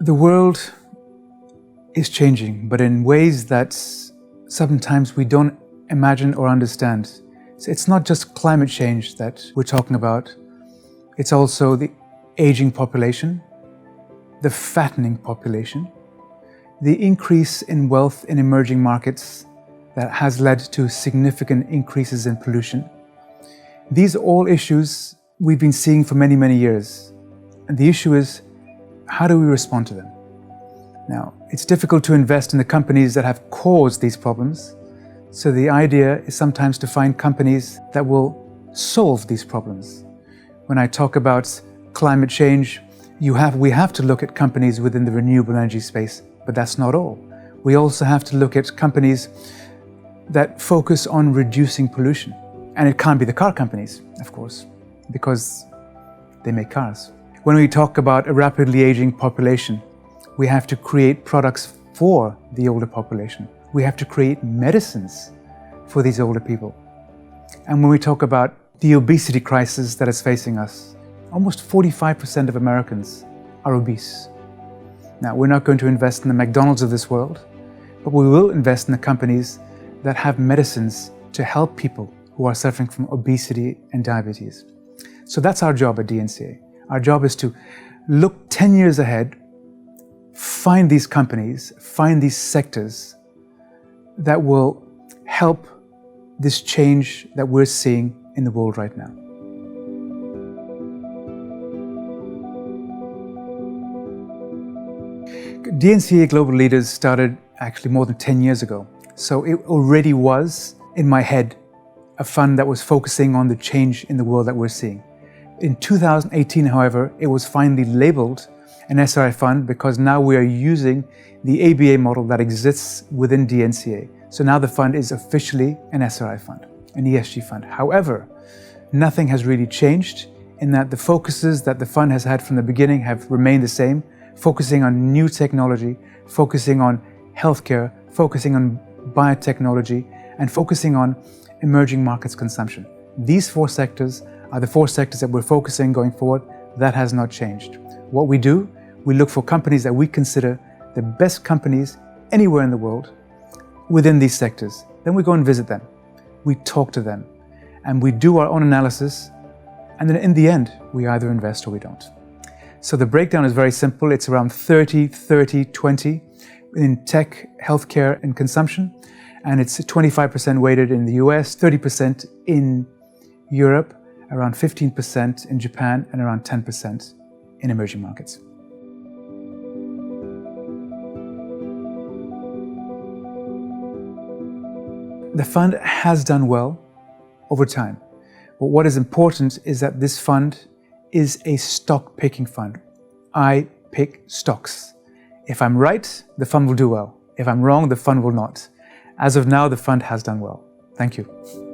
The world is changing, but in ways that sometimes we don't imagine or understand. So it's not just climate change that we're talking about. It's also the aging population, the fattening population, the increase in wealth in emerging markets that has led to significant increases in pollution. These are all issues we've been seeing for many, many years. And the issue is, how do we respond to them? Now, it's difficult to invest in the companies that have caused these problems. So the idea is sometimes to find companies that will solve these problems. When I talk about climate change, we have to look at companies within the renewable energy space, but that's not all. We also have to look at companies that focus on reducing pollution. And it can't be the car companies, of course, because they make cars. When we talk about a rapidly aging population, we have to create products for the older population. We have to create medicines for these older people. And when we talk about the obesity crisis that is facing us, almost 45% of Americans are obese. Now, we're not going to invest in the McDonald's of this world, but we will invest in the companies that have medicines to help people who are suffering from obesity and diabetes. So that's our job at DNCA. Our job is to look 10 years ahead, find these companies, find these sectors that will help this change that we're seeing in the world right now. DNCA Global Leaders started actually more than 10 years ago. So it already was, in my head, a fund that was focusing on the change in the world that we're seeing. In 2018, however, it was finally labeled an SRI fund because now we are using the ABA model that exists within DNCA. So now the fund is officially an SRI fund, an ESG fund. However, nothing has really changed in that the focuses that the fund has had from the beginning have remained the same, focusing on new technology, focusing on healthcare, focusing on biotechnology, and focusing on emerging markets consumption. These four sectors are the four sectors that we're focusing going forward. That has not changed. What we do, we look for companies that we consider the best companies anywhere in the world within these sectors. Then we go and visit them. We talk to them and we do our own analysis. And then in the end, we either invest or we don't. So the breakdown is very simple. It's around 30, 30, 20 in tech, healthcare, and consumption. And it's 25% weighted in the US, 30% in Europe, around 15% in Japan, and around 10% in emerging markets. The fund has done well over time. But what is important is that this fund is a stock picking fund. I pick stocks. If I'm right, the fund will do well. If I'm wrong, the fund will not. As of now, the fund has done well. Thank you.